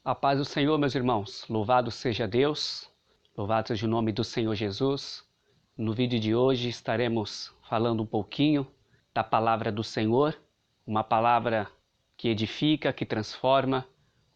A paz do Senhor, meus irmãos. Louvado seja Deus, louvado seja o nome do Senhor Jesus. No vídeo de hoje estaremos falando um pouquinho da palavra do Senhor, uma palavra que edifica, que transforma,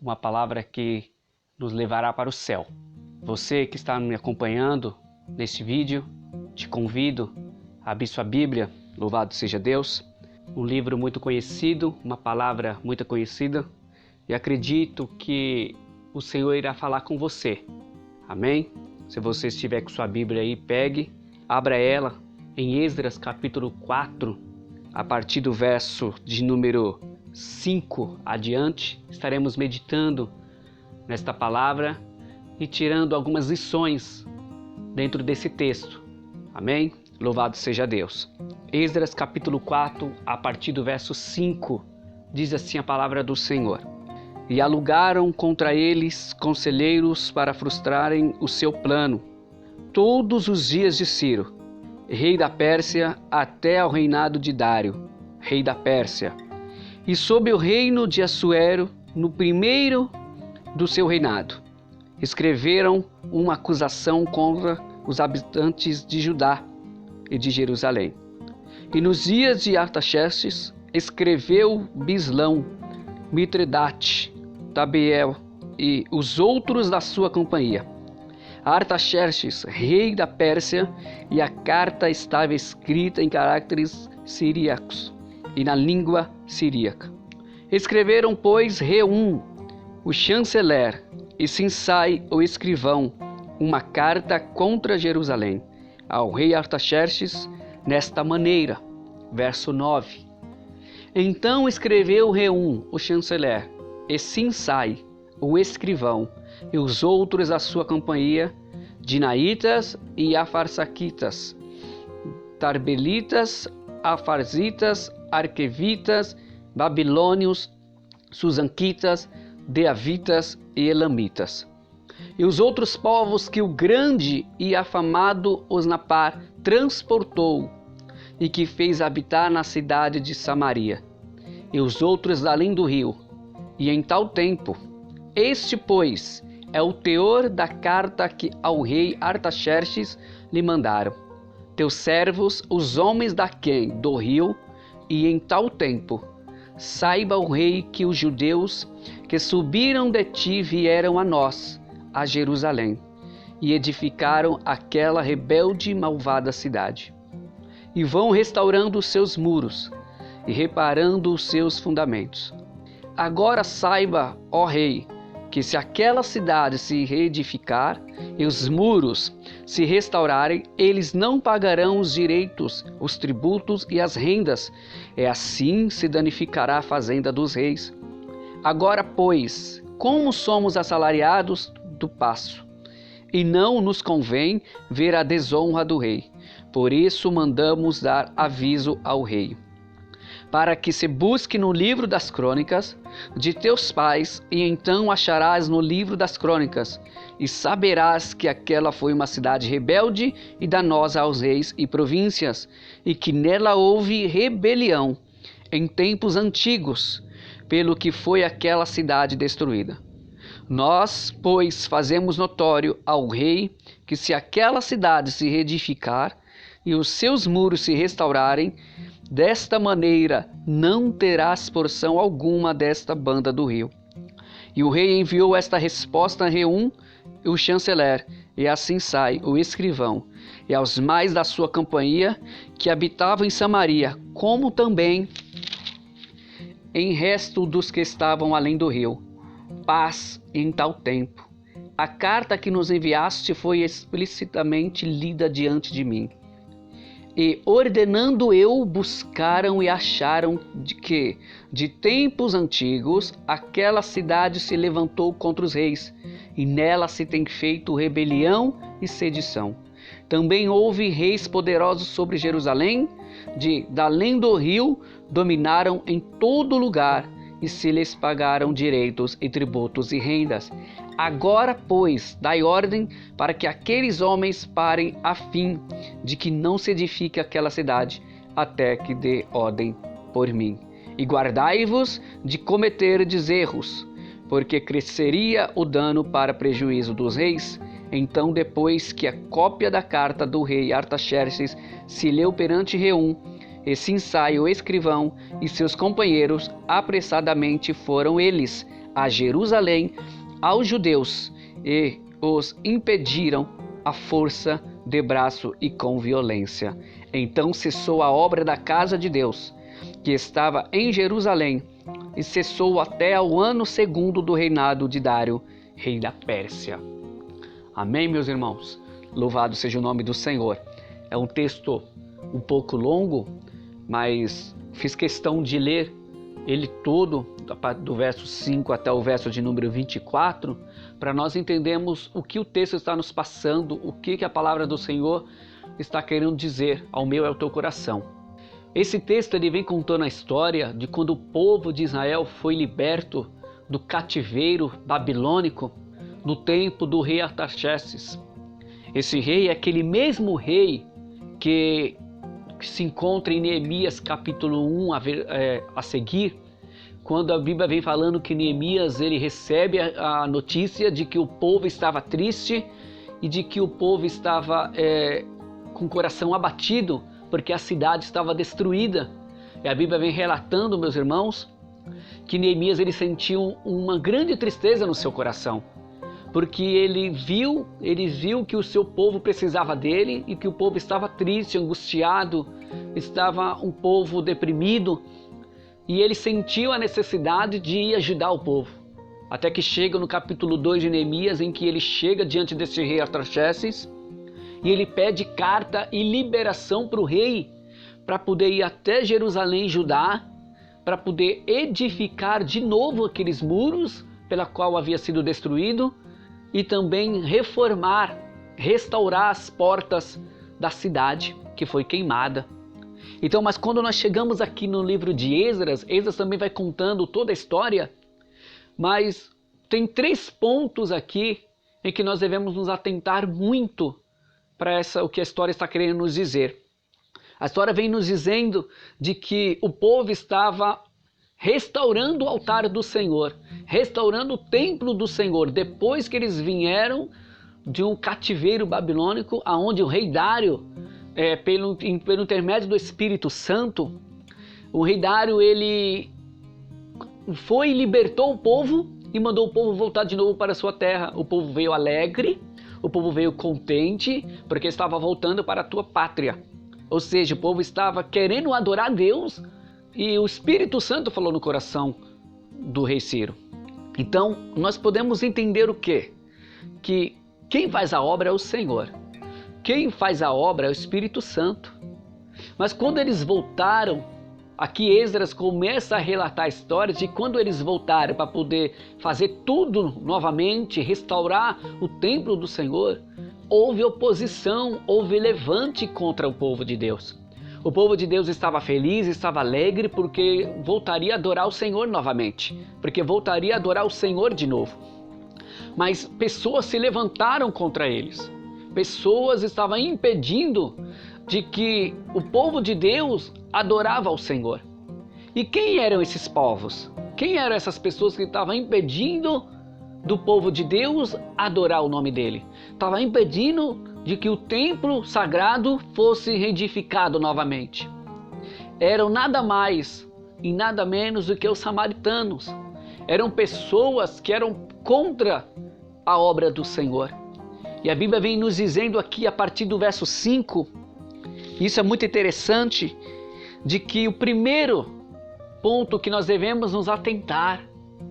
uma palavra que nos levará para o céu. Você que está me acompanhando neste vídeo, te convido a abrir sua Bíblia, louvado seja Deus, um livro muito conhecido, uma palavra muito conhecida, e acredito que o Senhor irá falar com você. Amém? Se você estiver com sua Bíblia aí, pegue, abra ela em Esdras capítulo 4, a partir do verso de número 5 adiante. Estaremos meditando nesta palavra e tirando algumas lições dentro desse texto. Amém? Louvado seja Deus. Esdras capítulo 4, a partir do verso 5, diz assim a palavra do Senhor. E alugaram contra eles conselheiros para frustrarem o seu plano, todos os dias de Ciro, rei da Pérsia, até ao reinado de Dário, rei da Pérsia. E sob o reino de Assuero, no primeiro do seu reinado, escreveram uma acusação contra os habitantes de Judá e de Jerusalém. E nos dias de Artaxerxes, escreveu Bislão, Mitredate, Tabeel e os outros da sua companhia. Artaxerxes, rei da Pérsia, e a carta estava escrita em caracteres siríacos e na língua siríaca. Escreveram, pois, Reum, o chanceler, e Sinsai, o escrivão, uma carta contra Jerusalém, ao rei Artaxerxes, nesta maneira. Verso 9. Então escreveu Reum, o chanceler, e Sinsai, o escrivão, e os outros da sua companhia, Dinaitas e Afarsaquitas, Tarbelitas, Afarzitas, Arquevitas, Babilônios, Susanquitas, Deavitas e Elamitas. E os outros povos que o grande e afamado Osnapar transportou, e que fez habitar na cidade de Samaria, e os outros além do rio. E em tal tempo, este, pois, é o teor da carta que ao rei Artaxerxes lhe mandaram. Teus servos, os homens daquém do rio, e em tal tempo, saiba o rei que os judeus que subiram de ti vieram a nós, a Jerusalém, e edificaram aquela rebelde e malvada cidade. E vão restaurando os seus muros, e reparando os seus fundamentos. Agora saiba, ó rei, que se aquela cidade se reedificar e os muros se restaurarem, eles não pagarão os direitos, os tributos e as rendas. É assim se danificará a fazenda dos reis. Agora, pois, como somos assalariados do paço, e não nos convém ver a desonra do rei, por isso mandamos dar aviso ao rei, para que se busque no livro das crônicas de teus pais, e então acharás no livro das crônicas, e saberás que aquela foi uma cidade rebelde e danosa aos reis e províncias, e que nela houve rebelião em tempos antigos, pelo que foi aquela cidade destruída. Nós, pois, fazemos notório ao rei que se aquela cidade se reedificar e os seus muros se restaurarem, desta maneira não terás porção alguma desta banda do rio. E o rei enviou esta resposta a Reum, o chanceler, e a Sinsai, o escrivão, e aos mais da sua companhia que habitavam em Samaria, como também em resto dos que estavam além do rio. Paz em tal tempo. A carta que nos enviaste foi explicitamente lida diante de mim. E ordenando eu, buscaram e acharam que, de tempos antigos, aquela cidade se levantou contra os reis, e nela se tem feito rebelião e sedição. Também houve reis poderosos sobre Jerusalém, da além do rio, dominaram em todo lugar, e se lhes pagaram direitos e tributos e rendas. Agora, pois, dai ordem para que aqueles homens parem a fim de que não se edifique aquela cidade, até que dê ordem por mim. E guardai-vos de cometerdes erros, porque cresceria o dano para prejuízo dos reis. Então, depois que a cópia da carta do rei Artaxerxes se leu perante Reum, esse ensaio, o escrivão e seus companheiros, apressadamente foram eles a Jerusalém aos judeus e os impediram à força de braço e com violência. Então cessou a obra da casa de Deus, que estava em Jerusalém, e cessou até ao ano 2º do reinado de Dário, rei da Pérsia. Amém, meus irmãos? Louvado seja o nome do Senhor. É um texto um pouco longo, mas fiz questão de ler ele todo, do verso 5 até o verso de número 24, para nós entendermos o que o texto está nos passando, o que a palavra do Senhor está querendo dizer ao meu e ao teu coração. Esse texto ele vem contando a história de quando o povo de Israel foi liberto do cativeiro babilônico no tempo do rei Artaxerxes. Esse rei é aquele mesmo rei que se encontra em Neemias capítulo 1 a seguir, quando a Bíblia vem falando que Neemias ele recebe a notícia de que o povo estava triste e de que o povo estava com o coração abatido porque a cidade estava destruída. E a Bíblia vem relatando, meus irmãos, que Neemias ele sentiu uma grande tristeza no seu coração, porque ele viu que o seu povo precisava dele e que o povo estava triste, angustiado, estava um povo deprimido, e ele sentiu a necessidade de ir ajudar o povo. Até que chega no capítulo 2 de Neemias, em que ele chega diante desse rei Artaxerxes e ele pede carta e liberação para o rei, para poder ir até Jerusalém, Judá, para poder edificar de novo aqueles muros pela qual havia sido destruído, e também reformar, restaurar as portas da cidade que foi queimada. Então, mas quando nós chegamos aqui no livro de Esdras também vai contando toda a história, mas tem 3 pontos aqui em que nós devemos nos atentar muito para o que a história está querendo nos dizer. A história vem nos dizendo de que o povo estava restaurando o altar do Senhor, restaurando o templo do Senhor, depois que eles vieram de um cativeiro babilônico, aonde o rei Dário, pelo intermédio do Espírito Santo, o rei Dário ele foi e libertou o povo e mandou o povo voltar de novo para a sua terra. O povo veio alegre, o povo veio contente, porque estava voltando para a tua pátria. Ou seja, o povo estava querendo adorar a Deus, e o Espírito Santo falou no coração do rei Ciro. Então, nós podemos entender o quê? Que quem faz a obra é o Senhor. Quem faz a obra é o Espírito Santo. Mas quando eles voltaram, aqui Esdras começa a relatar a história de quando eles voltaram para poder fazer tudo novamente, restaurar o templo do Senhor, houve oposição, houve levante contra o povo de Deus. O povo de Deus estava feliz, estava alegre, porque voltaria a adorar o Senhor novamente, porque voltaria a adorar o Senhor de novo. Mas pessoas se levantaram contra eles. Pessoas estavam impedindo de que o povo de Deus adorava ao Senhor. E quem eram esses povos? Quem eram essas pessoas que estavam impedindo do povo de Deus adorar o nome dele? Estavam impedindo de que o templo sagrado fosse reedificado novamente. Eram nada mais e nada menos do que os samaritanos. Eram pessoas que eram contra a obra do Senhor. E a Bíblia vem nos dizendo aqui, a partir do verso 5, isso é muito interessante, de que o primeiro ponto que nós devemos nos atentar,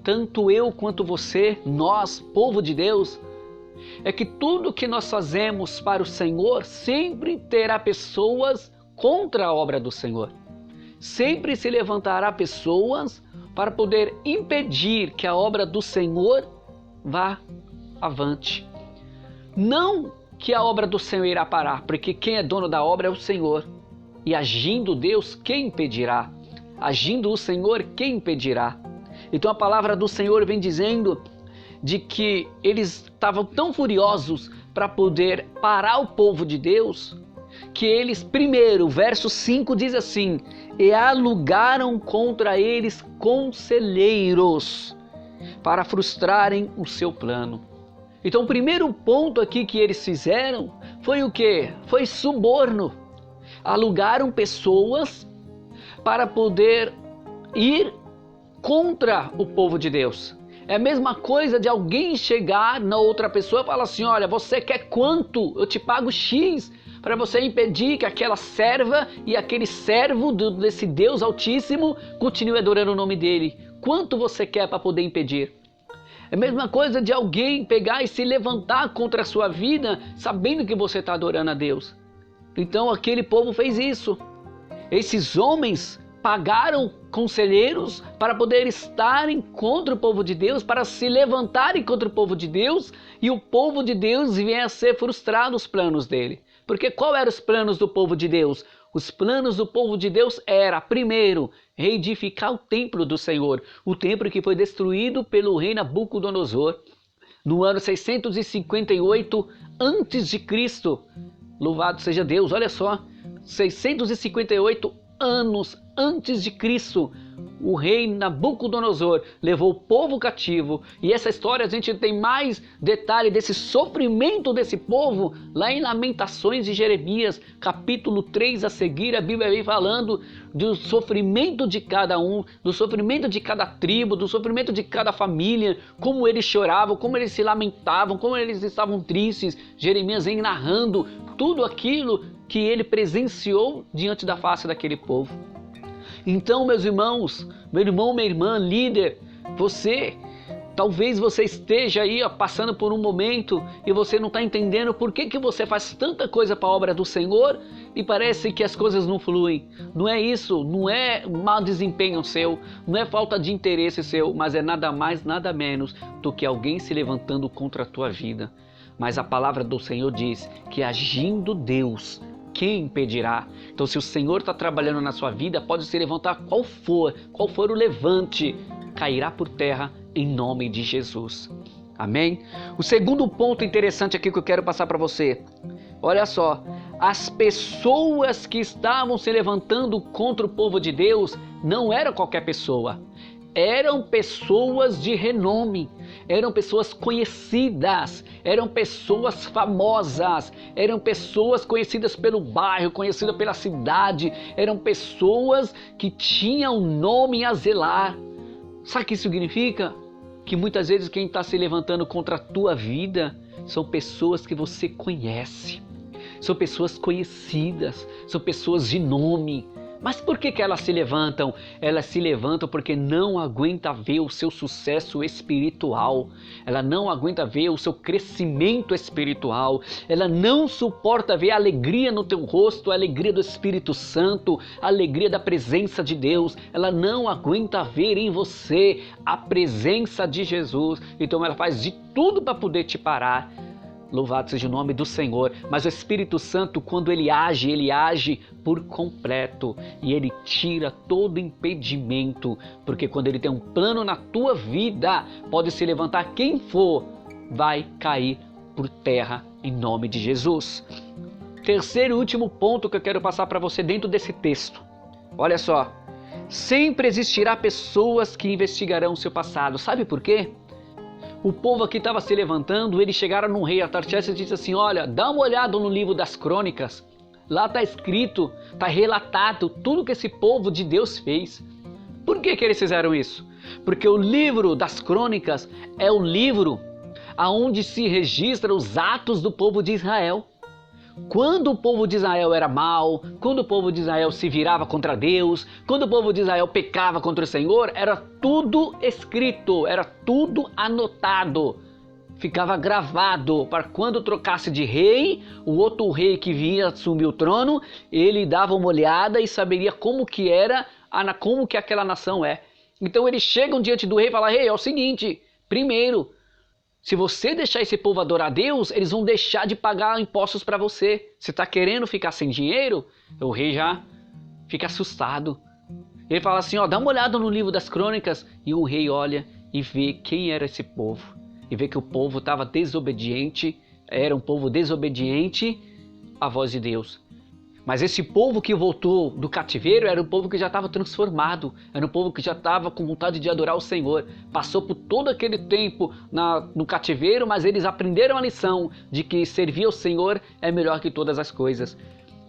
tanto eu quanto você, nós, povo de Deus, é que tudo que nós fazemos para o Senhor sempre terá pessoas contra a obra do Senhor. Sempre se levantará pessoas para poder impedir que a obra do Senhor vá avante. Não que a obra do Senhor irá parar, porque quem é dono da obra é o Senhor. E agindo Deus, quem impedirá? Agindo o Senhor, quem impedirá? Então a palavra do Senhor vem dizendo de que eles estavam tão furiosos para poder parar o povo de Deus, que eles, primeiro, verso 5 diz assim: e alugaram contra eles conselheiros, para frustrarem o seu plano. Então o primeiro ponto aqui que eles fizeram foi o quê? Foi suborno. Alugaram pessoas para poder ir contra o povo de Deus. É a mesma coisa de alguém chegar na outra pessoa e falar assim, olha, você quer quanto? Eu te pago X para você impedir que aquela serva e aquele servo desse Deus Altíssimo continue adorando o nome dele. Quanto você quer para poder impedir? É a mesma coisa de alguém pegar e se levantar contra a sua vida sabendo que você está adorando a Deus. Então aquele povo fez isso. Esses homens pagaram conselheiros para poder estarem contra o povo de Deus, para se levantarem contra o povo de Deus, e o povo de Deus vinha a ser frustrado os planos dele. Porque qual eram os planos do povo de Deus? Os planos do povo de Deus era, primeiro, reedificar o templo do Senhor, o templo que foi destruído pelo rei Nabucodonosor no ano 658 a.C. Louvado seja Deus, olha só, 658 anos antes de Cristo, o rei Nabucodonosor levou o povo cativo. E essa história a gente tem mais detalhe desse sofrimento desse povo lá em Lamentações de Jeremias, capítulo 3 a seguir. A Bíblia vem falando do sofrimento de cada um, do sofrimento de cada tribo, do sofrimento de cada família, como eles choravam, como eles se lamentavam, como eles estavam tristes. Jeremias vem narrando tudo aquilo que ele presenciou diante da face daquele povo. Então, meus irmãos, meu irmão, minha irmã, líder, talvez você esteja aí passando por um momento e você não está entendendo por que você faz tanta coisa para a obra do Senhor e parece que as coisas não fluem. Não é isso, não é mau desempenho seu, não é falta de interesse seu, mas é nada mais, nada menos do que alguém se levantando contra a tua vida. Mas a palavra do Senhor diz que agindo Deus, quem impedirá? Então, se o Senhor está trabalhando na sua vida, pode se levantar qual for o levante, cairá por terra em nome de Jesus. Amém? O segundo ponto interessante aqui que eu quero passar para você. Olha só, as pessoas que estavam se levantando contra o povo de Deus não eram qualquer pessoa. Eram pessoas de renome, eram pessoas conhecidas, eram pessoas famosas, eram pessoas conhecidas pelo bairro, conhecidas pela cidade, eram pessoas que tinham nome a zelar. Sabe o que isso significa? Que muitas vezes quem está se levantando contra a tua vida são pessoas que você conhece, são pessoas conhecidas, são pessoas de nome. Mas por que elas se levantam? Elas se levantam porque não aguenta ver o seu sucesso espiritual. Ela não aguenta ver o seu crescimento espiritual. Ela não suporta ver a alegria no teu rosto, a alegria do Espírito Santo, a alegria da presença de Deus. Ela não aguenta ver em você a presença de Jesus. Então ela faz de tudo para poder te parar. Louvado seja o nome do Senhor. Mas o Espírito Santo, quando ele age por completo e ele tira todo impedimento, porque quando ele tem um plano na tua vida, pode se levantar quem for, vai cair por terra em nome de Jesus. Terceiro e último ponto que eu quero passar para você dentro desse texto. Olha só, sempre existirá pessoas que investigarão o seu passado. Sabe por quê? O povo aqui estava se levantando, eles chegaram num rei Artaxerxes e disse assim, olha, dá uma olhada no livro das crônicas, lá está escrito, está relatado tudo que esse povo de Deus fez. Por que eles fizeram isso? Porque o livro das crônicas é o livro onde se registra os atos do povo de Israel. Quando o povo de Israel era mau, quando o povo de Israel se virava contra Deus, quando o povo de Israel pecava contra o Senhor, era tudo escrito, era tudo anotado, ficava gravado para quando trocasse de rei, o outro rei que vinha assumir o trono, ele dava uma olhada e saberia como que era, como que aquela nação é. Então eles chegam diante do rei e falam, rei, é o seguinte, primeiro, se você deixar esse povo adorar a Deus, eles vão deixar de pagar impostos para você. Você está querendo ficar sem dinheiro? O rei já fica assustado. Ele fala assim, ó, dá uma olhada no livro das crônicas. E o rei olha e vê quem era esse povo. E vê que o povo estava desobediente, era um povo desobediente à voz de Deus. Mas esse povo que voltou do cativeiro era um povo que já estava transformado, era um povo que já estava com vontade de adorar o Senhor. Passou por todo aquele tempo no cativeiro, mas eles aprenderam a lição de que servir ao Senhor é melhor que todas as coisas.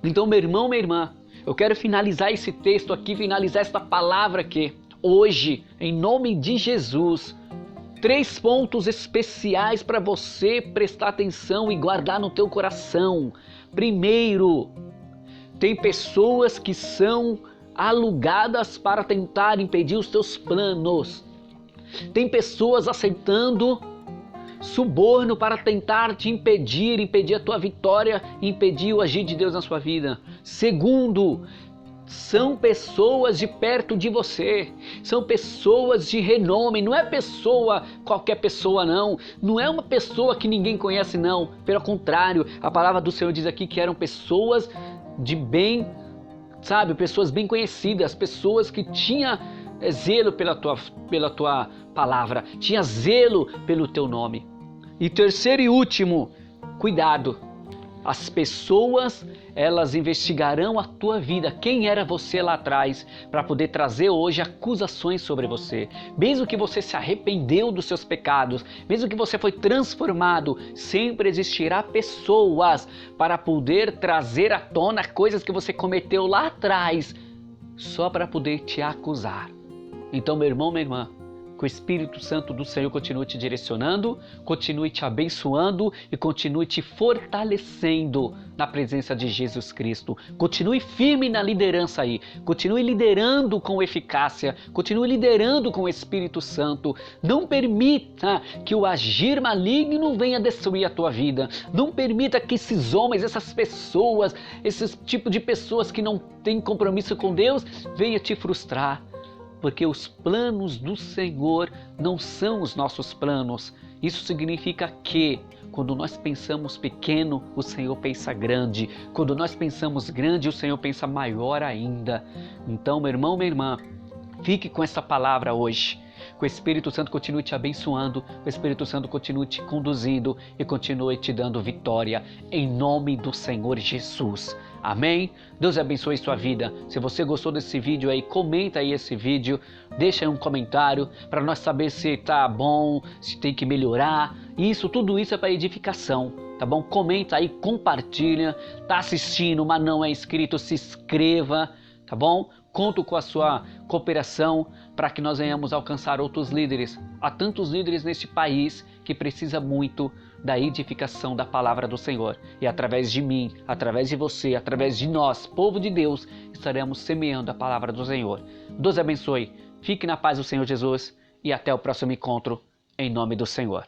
Então, meu irmão, minha irmã, eu quero finalizar esse texto aqui, finalizar esta palavra aqui. Hoje, em nome de Jesus, 3 pontos especiais para você prestar atenção e guardar no teu coração. Primeiro, tem pessoas que são alugadas para tentar impedir os teus planos. Tem pessoas aceitando suborno para tentar te impedir a tua vitória, impedir o agir de Deus na sua vida. Segundo, são pessoas de perto de você, são pessoas de renome, não é pessoa, qualquer pessoa não é uma pessoa que ninguém conhece não, pelo contrário, a palavra do Senhor diz aqui que eram pessoas de bem, sabe, pessoas bem conhecidas, pessoas que tinham zelo pela tua palavra, tinha zelo pelo teu nome. E terceiro e último, cuidado. As pessoas, elas investigarão a tua vida, quem era você lá atrás, para poder trazer hoje acusações sobre você. Mesmo que você se arrependeu dos seus pecados, mesmo que você foi transformado, sempre existirá pessoas para poder trazer à tona coisas que você cometeu lá atrás, só para poder te acusar. Então, meu irmão, minha irmã, que o Espírito Santo do Senhor continue te direcionando, continue te abençoando e continue te fortalecendo na presença de Jesus Cristo. Continue firme na liderança aí, continue liderando com eficácia, continue liderando com o Espírito Santo. Não permita que o agir maligno venha destruir a tua vida. Não permita que esses homens, essas pessoas, esse tipo de pessoas que não têm compromisso com Deus, venha te frustrar. Porque os planos do Senhor não são os nossos planos. Isso significa que quando nós pensamos pequeno, o Senhor pensa grande. Quando nós pensamos grande, o Senhor pensa maior ainda. Então, meu irmão, minha irmã, fique com essa palavra hoje. Que o Espírito Santo continue te abençoando, o Espírito Santo continue te conduzindo e continue te dando vitória em nome do Senhor Jesus. Amém? Deus abençoe sua vida. Se você gostou desse vídeo aí, comenta aí esse vídeo, deixa aí um comentário para nós saber se tá bom, se tem que melhorar. Tudo isso é para edificação, tá bom? Comenta aí, compartilha. Tá assistindo, mas não é inscrito, se inscreva, tá bom? Conto com a sua cooperação para que nós venhamos alcançar outros líderes. Há tantos líderes neste país que precisa muito da edificação da palavra do Senhor. E através de mim, através de você, através de nós, povo de Deus, estaremos semeando a palavra do Senhor. Deus abençoe, fique na paz do Senhor Jesus e até o próximo encontro, em nome do Senhor.